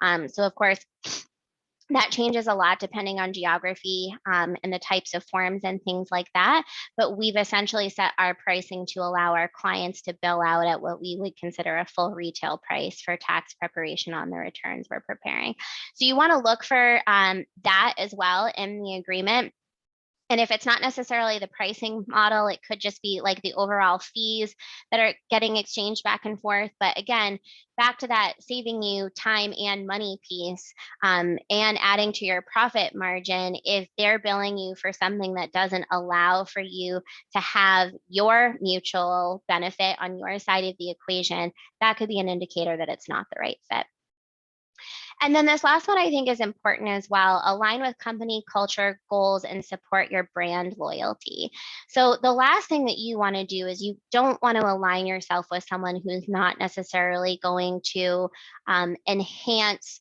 So of course, That changes a lot depending on geography and the types of forms and things like that. But we've essentially set our pricing to allow our clients to bill out at what we would consider a full retail price for tax preparation on the returns we're preparing. So you want to look for that as well in the agreement. And if it's not necessarily the pricing model, it could just be like the overall fees that are getting exchanged back and forth. But again, back to that saving you time and money piece and adding to your profit margin, if they're billing you for something that doesn't allow for you to have your mutual benefit on your side of the equation, that could be an indicator that it's not the right fit. And then this last one I think is important as well. Align with company culture, goals, and support your brand loyalty. So the last thing that you want to do is you don't want to align yourself with someone who's not necessarily going to enhance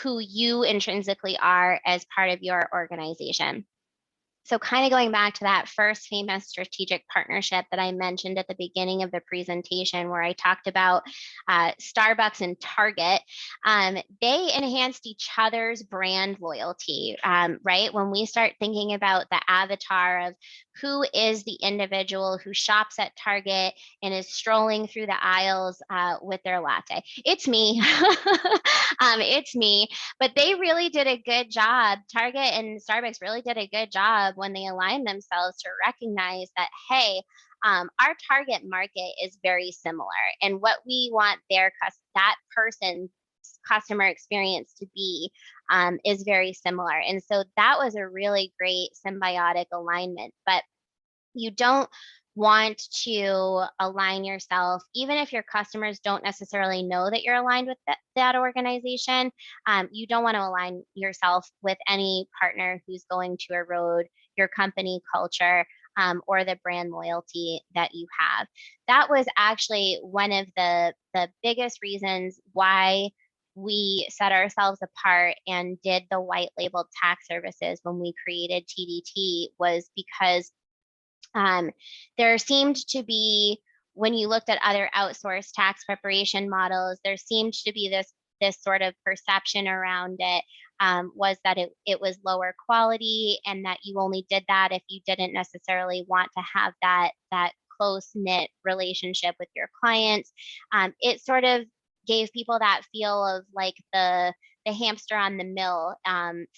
who you intrinsically are as part of your organization. So kind of going back to that first famous strategic partnership that I mentioned at the beginning of the presentation, where I talked about Starbucks and Target, they enhanced each other's brand loyalty, right? When we start thinking about the avatar of who is the individual who shops at Target and is strolling through the aisles with their latte. It's me. It's me. But they really did a good job. Target and Starbucks really did a good job when they aligned themselves to recognize that, hey, our target market is very similar, and what we want that person's customer experience to be is very similar. And so that was a really great symbiotic alignment. But you don't want to align yourself, even if your customers don't necessarily know that you're aligned with that organization. You don't want to align yourself with any partner who's going to erode your company culture or the brand loyalty that you have. That was actually one of the biggest reasons why we set ourselves apart and did the white labeled tax services when we created TDT, was because there seemed to be, when you looked at other outsourced tax preparation models, there seemed to be this sort of perception around it, was that it was lower quality, and that you only did that if you didn't necessarily want to have that close knit relationship with your clients. It sort of gave people that feel of like the hamster on the mill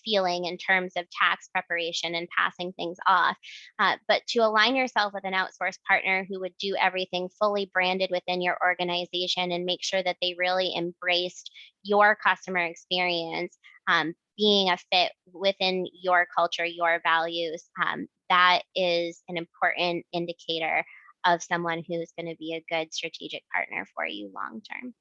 feeling in terms of tax preparation and passing things off. But to align yourself with an outsourced partner who would do everything fully branded within your organization and make sure that they really embraced your customer experience, being a fit within your culture, your values, that is an important indicator of someone who's going to be a good strategic partner for you long term.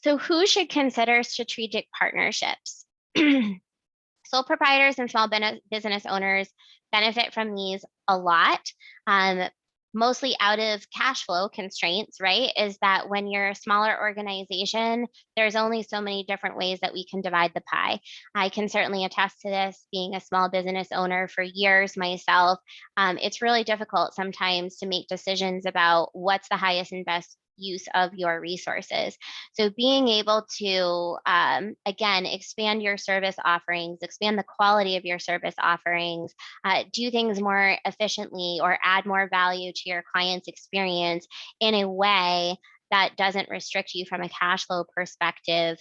So who should consider strategic partnerships? Sole proprietors and small business owners benefit from these a lot, mostly out of cash flow constraints, right? Is that when you're a smaller organization, there's only so many different ways that we can divide the pie. I can certainly attest to this, being a small business owner for years myself. It's really difficult sometimes to make decisions about what's the highest and best use of your resources. So being able to, again, expand your service offerings, expand the quality of your service offerings, do things more efficiently or add more value to your client's experience in a way that doesn't restrict you from a cash flow perspective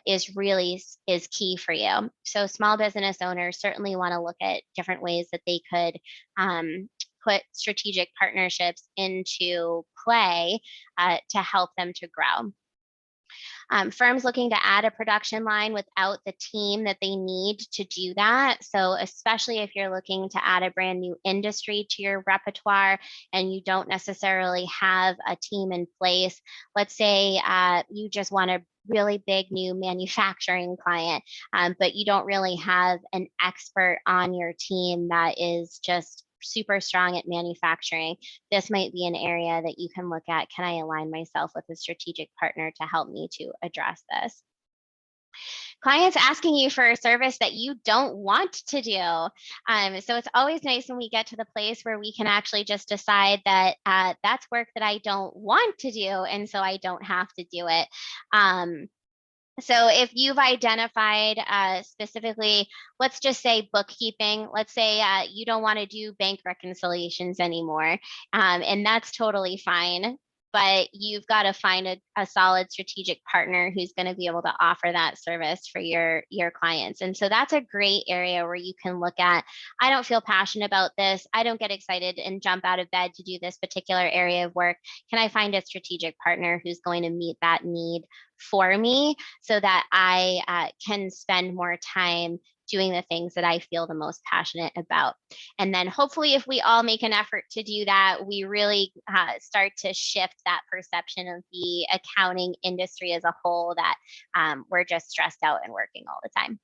is key for you. So small business owners certainly want to look at different ways that they could put strategic partnerships into play to help them to grow. Firms looking to add a production line without the team that they need to do that. So especially if you're looking to add a brand new industry to your repertoire and you don't necessarily have a team in place. Let's say you just want a really big new manufacturing client, but you don't really have an expert on your team that is just super strong at manufacturing. This might be an area that you can look at. Can I align myself with a strategic partner to help me to address this? clients asking you for a service that you don't want to do. So it's always nice when we get to the place where we can actually just decide that that's work that I don't want to do, and so I don't have to do it. So if you've identified specifically, let's just say bookkeeping, let's say you don't want to do bank reconciliations anymore, and that's totally fine. But you've got to find a solid strategic partner who's going to be able to offer that service for your clients. And so that's a great area where you can look at, I don't feel passionate about this. I don't get excited and jump out of bed to do this particular area of work. Can I find a strategic partner who's going to meet that need for me so that I can spend more time doing the things that I feel the most passionate about? And then hopefully if we all make an effort to do that, we really start to shift that perception of the accounting industry as a whole, that we're just stressed out and working all the time.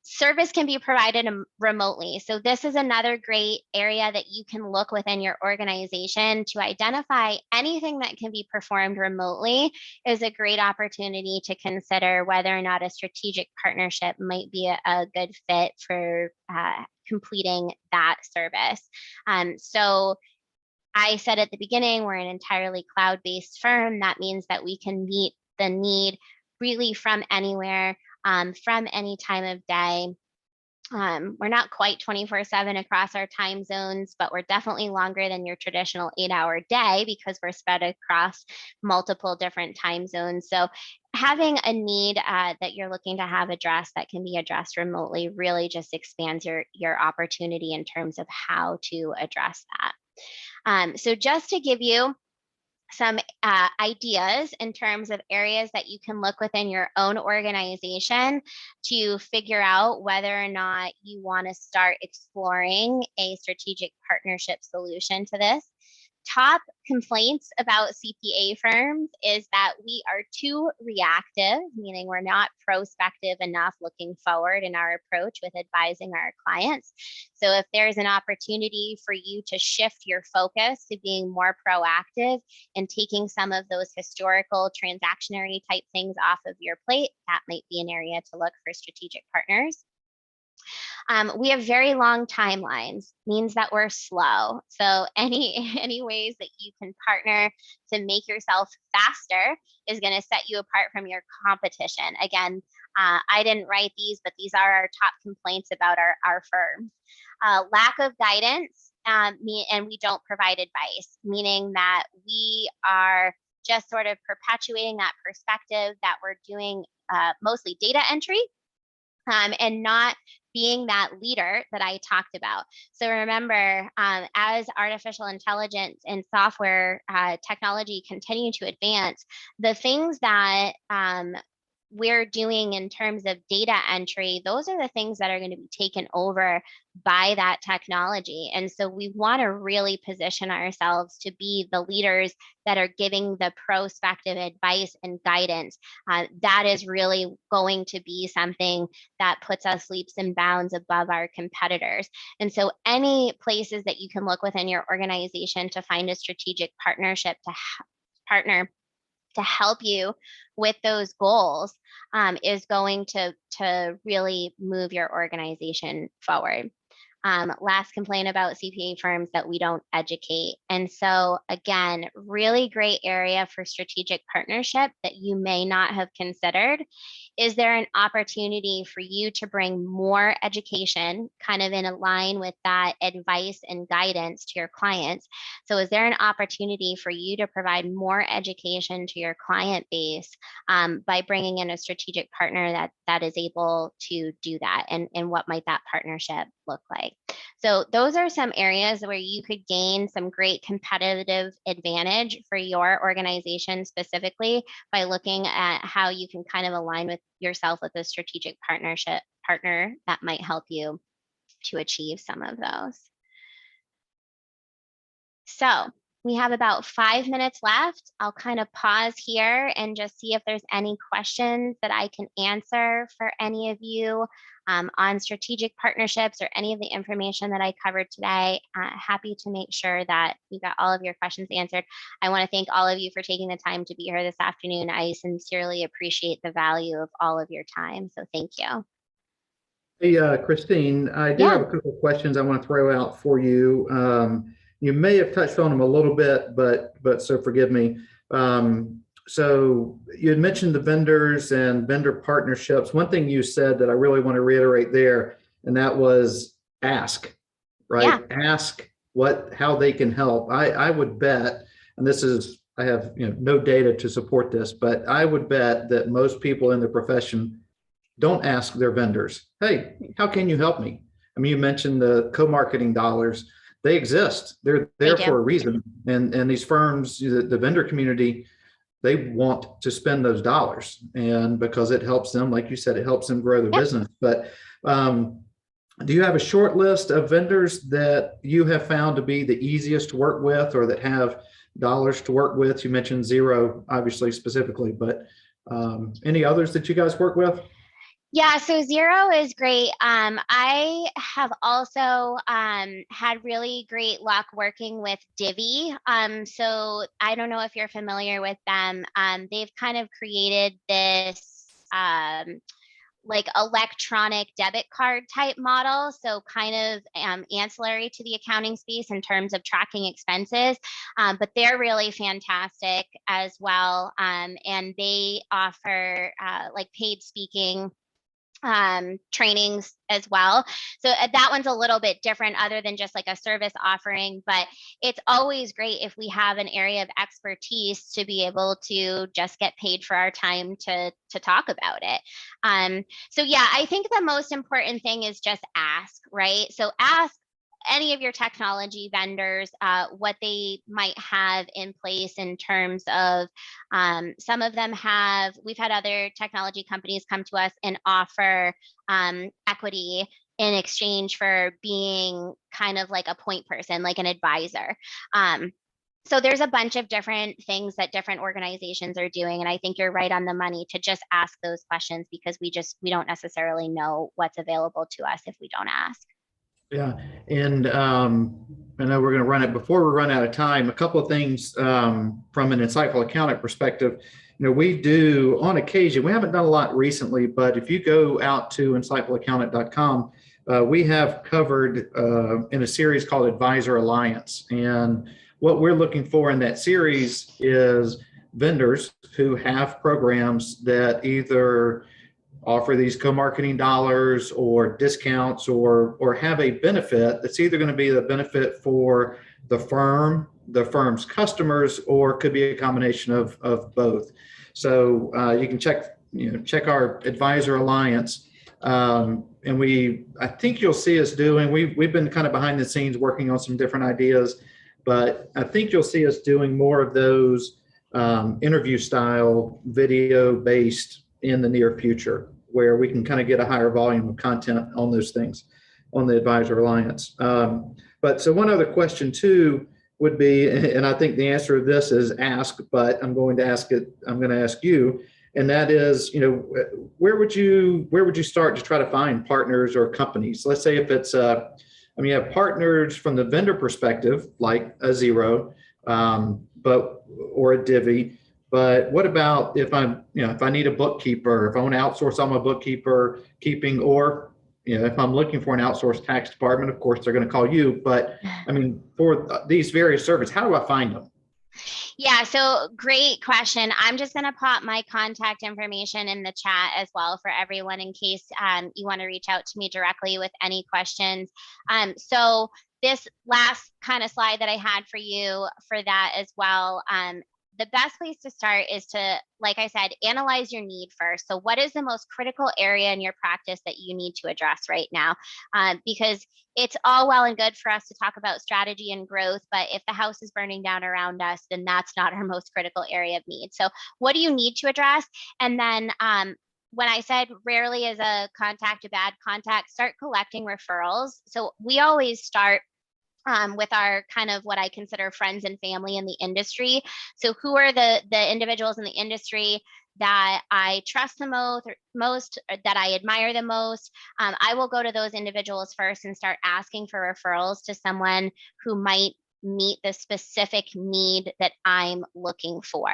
Service can be provided remotely. So this is another great area that you can look within your organization to identify anything that can be performed remotely is a great opportunity to consider whether or not a strategic partnership might be a good fit for completing that service. So I said at the beginning, we're an entirely cloud-based firm. That means that we can meet the need really from anywhere, from any time of day. We're not quite 24/7 across our time zones, but we're definitely longer than your traditional 8-hour day because we're spread across multiple different time zones. So having a need that you're looking to have addressed that can be addressed remotely really just expands your opportunity in terms of how to address that. So just to give you some ideas in terms of areas that you can look within your own organization to figure out whether or not you want to start exploring a strategic partnership solution to this. Top complaints about CPA firms is that we are too reactive, meaning we're not prospective enough looking forward in our approach with advising our clients. So if there's an opportunity for you to shift your focus to being more proactive and taking some of those historical transactionary type things off of your plate, that might be an area to look for strategic partners. We have very long timelines, means that we're slow. So any ways that you can partner to make yourself faster is going to set you apart from your competition. Again, I didn't write these, but these are our top complaints about our firm. Lack of guidance, and we don't provide advice, meaning that we are just sort of perpetuating that perspective that we're doing mostly data entry and not being that leader that I talked about. So remember, as artificial intelligence and software technology continue to advance, the things that we're doing in terms of data entry, those are the things that are going to be taken over by that technology. And so we want to really position ourselves to be the leaders that are giving the prospective advice and guidance. That is really going to be something that puts us leaps and bounds above our competitors. And so any places that you can look within your organization to find a strategic partnership to partner to help you with those goals is going to really move your organization forward. Last complaint about CPA firms that we don't educate. And so again, really great area for strategic partnership that you may not have considered. Is there an opportunity for you to bring more education kind of in line with that advice and guidance to your clients? So is there an opportunity for you to provide more education to your client base by bringing in a strategic partner that is able to do that? And what might that partnership look like? So those are some areas where you could gain some great competitive advantage for your organization specifically by looking at how you can kind of align with yourself with a strategic partner that might help you to achieve some of those. So We have about 5 minutes left. I'll kind of pause here and just see if there's any questions that I can answer for any of you on strategic partnerships or any of the information that I covered today. Happy to make sure that you got all of your questions answered. I want to thank all of you for taking the time to be here this afternoon. I sincerely appreciate the value of all of your time. So thank you. Hey, Christine, I do have Yeah. a couple of questions I want to throw out for you. You may have touched on them a little bit, but so forgive me. So you had mentioned the vendors and vendor partnerships. One thing you said that I really want to reiterate there, and that was ask, Yeah. right? Ask how they can help. I would bet, and I have no data to support this, but I would bet that most people in the profession don't ask their vendors, hey, how can you help me? I mean, you mentioned the co-marketing dollars. They exist. They're They there do. for a reason. And these firms, the vendor community, they want to spend those dollars. And because it helps them, like you said, it helps them grow their Yeah. business. But do you have a short list of vendors that you have found to be the easiest to work with or that have dollars to work with? You mentioned Zero, obviously, specifically, but any others that you guys work with? Yeah, so Zero is great. I have also had really great luck working with Divvy. So I don't know if you're familiar with them. They've kind of created this like electronic debit card type model. So kind of ancillary to the accounting space in terms of tracking expenses. But they're really fantastic as well. And they offer like paid speaking trainings as well. So that one's a little bit different other than just like a service offering, but it's always great if we have an area of expertise to be able to just get paid for our time to talk about it. So yeah, I think the most important thing is just ask, right? So ask any of your technology vendors what they might have in place in terms of some of them we've had other technology companies come to us and offer equity in exchange for being kind of like a point person, like an advisor. So there's a bunch of different things that different organizations are doing. And I think you're right on the money to just ask those questions because we don't necessarily know what's available to us if we don't ask. Yeah, and I know we're going to run it before we run out of time. A couple of things from an insightful accountant perspective. We do on occasion. We haven't done a lot recently, but if you go out to insightfulaccountant.com, we have covered in a series called Advisor Alliance, and what we're looking for in that series is vendors who have programs that either offer these co-marketing dollars or discounts or have a benefit that's either going to be the benefit for the firm, the firm's customers, or could be a combination of both. So you can check our Advisor Alliance. And I think you'll see us we've been kind of behind the scenes working on some different ideas, but I think you'll see us doing more of those interview style video based in the near future, where we can kind of get a higher volume of content on those things on the Advisor Alliance. But so one other question too would be, and I think the answer to this is ask, but I'm going to ask you, and that is, where would you start to try to find partners or companies? Let's say if it's, you have partners from the vendor perspective, like a Zero, or a Divvy. But what about if if I need a bookkeeper, if I want to outsource all my bookkeeper keeping, or, if I'm looking for an outsourced tax department, of course, they're going to call you. But for these various services, how do I find them? Yeah, so great question. I'm just going to pop my contact information in the chat as well for everyone in case you want to reach out to me directly with any questions. So this last kind of slide that I had for you for that as well, the best place to start is to, like I said, analyze your need first. So what is the most critical area in your practice that you need to address right now? Because it's all well and good for us to talk about strategy and growth, but if the house is burning down around us, then that's not our most critical area of need. So what do you need to address? And then when I said rarely is a contact a bad contact, start collecting referrals. So we always start with our kind of what I consider friends and family in the industry. So who are the individuals in the industry that I trust the most, or that I admire the most? I will go to those individuals first and start asking for referrals to someone who might meet the specific need that I'm looking for.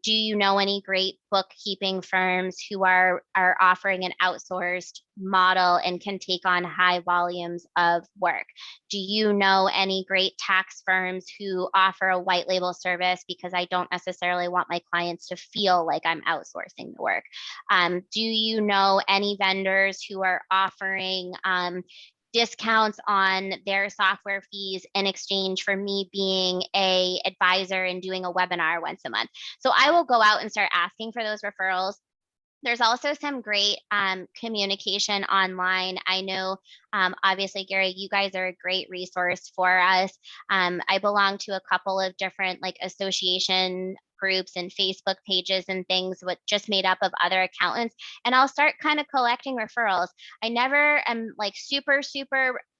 Do you know any great bookkeeping firms who are offering an outsourced model and can take on high volumes of work? Do you know any great tax firms who offer a white label service, because I don't necessarily want my clients to feel like I'm outsourcing the work? Do you know any vendors who are offering discounts on their software fees in exchange for me being a advisor and doing a webinar once a month? So I will go out and start asking for those referrals. There's also some great communication online. I know, obviously, Gary, you guys are a great resource for us. I belong to a couple of different like association groups and Facebook pages and things with just made up of other accountants. And I'll start kind of collecting referrals. I never am like super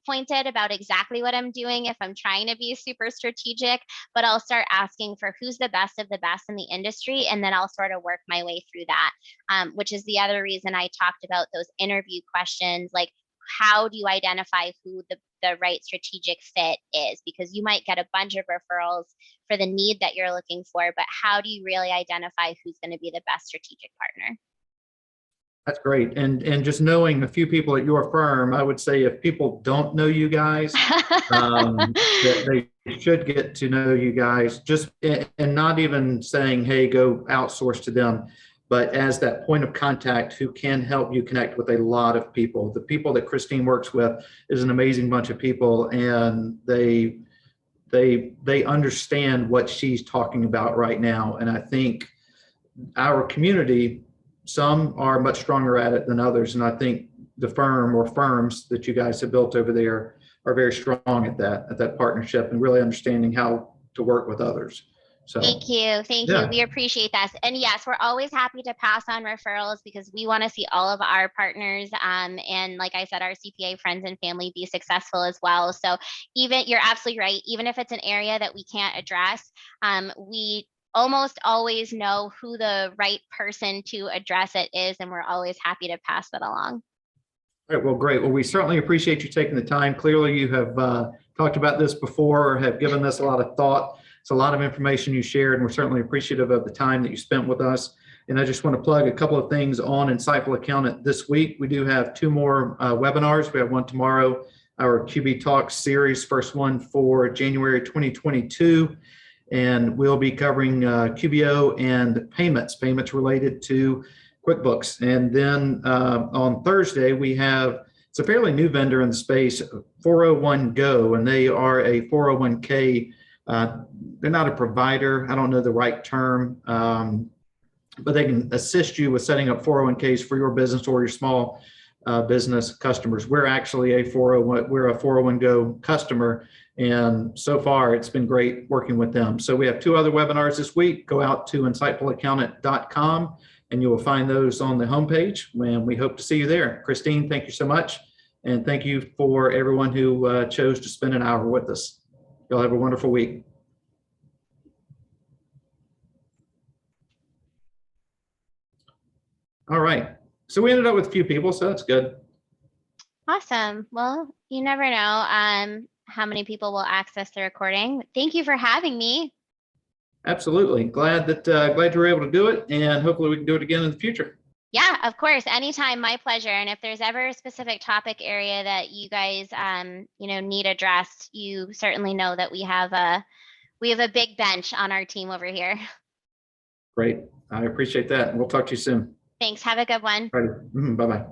pointed about exactly what I'm doing if I'm trying to be super strategic, but I'll start asking for who's the best of the best in the industry, and then I'll sort of work my way through that, which is the other reason I talked about those interview questions, like how do you identify who the right strategic fit is? Because you might get a bunch of referrals for the need that you're looking for, but how do you really identify who's going to be the best strategic partner? That's great. And just knowing a few people at your firm, I would say if people don't know you guys, that they should get to know you guys, just and not even saying, hey, go outsource to them, but as that point of contact who can help you connect with a lot of people. The people that Christine works with is an amazing bunch of people, and they understand what she's talking about right now. And I think our community, some are much stronger at it than others. And I think the firm or firms that you guys have built over there are very strong at that partnership and really understanding how to work with others. So Thank you. Thank you. We appreciate that. And yes, we're always happy to pass on referrals because we want to see all of our partners, and like I said, our CPA friends and family be successful as well. So even, you're absolutely right, even if it's an area that we can't address, we almost always know who the right person to address it is, and we're always happy to pass that along. All right, well, great. Well, we certainly appreciate you taking the time. Clearly, you have talked about this before or have given this a lot of thought. It's a lot of information you shared, and we're certainly appreciative of the time that you spent with us. And I just want to plug a couple of things on Insightful Accountant this week. We do have 2 more webinars. We have one tomorrow, our QB Talks series, first one for January 2022. And we'll be covering QBO and payments related to QuickBooks. And then on Thursday, we have, it's a fairly new vendor in the space, 401 Go, and they are a 401k. They're not a provider. I don't know the right term, but they can assist you with setting up 401ks for your business or your small business customers. We're actually a 401 Go customer. And so far, it's been great working with them. So we have 2 other webinars this week. Go out to insightfulaccountant.com and you will find those on the homepage. And we hope to see you there. Christine, thank you so much. And thank you for everyone who chose to spend an hour with us. Y'all have a wonderful week. All right. So we ended up with a few people, so that's good. Awesome. Well, you never know how many people will access the recording. Thank you for having me. Absolutely. Glad you were able to do it, and hopefully we can do it again in the future. Yeah, of course. Anytime. My pleasure. And if there's ever a specific topic area that you guys, need addressed, you certainly know that we have a big bench on our team over here. Great. I appreciate that. We'll talk to you soon. Thanks. Have a good one. Bye-bye.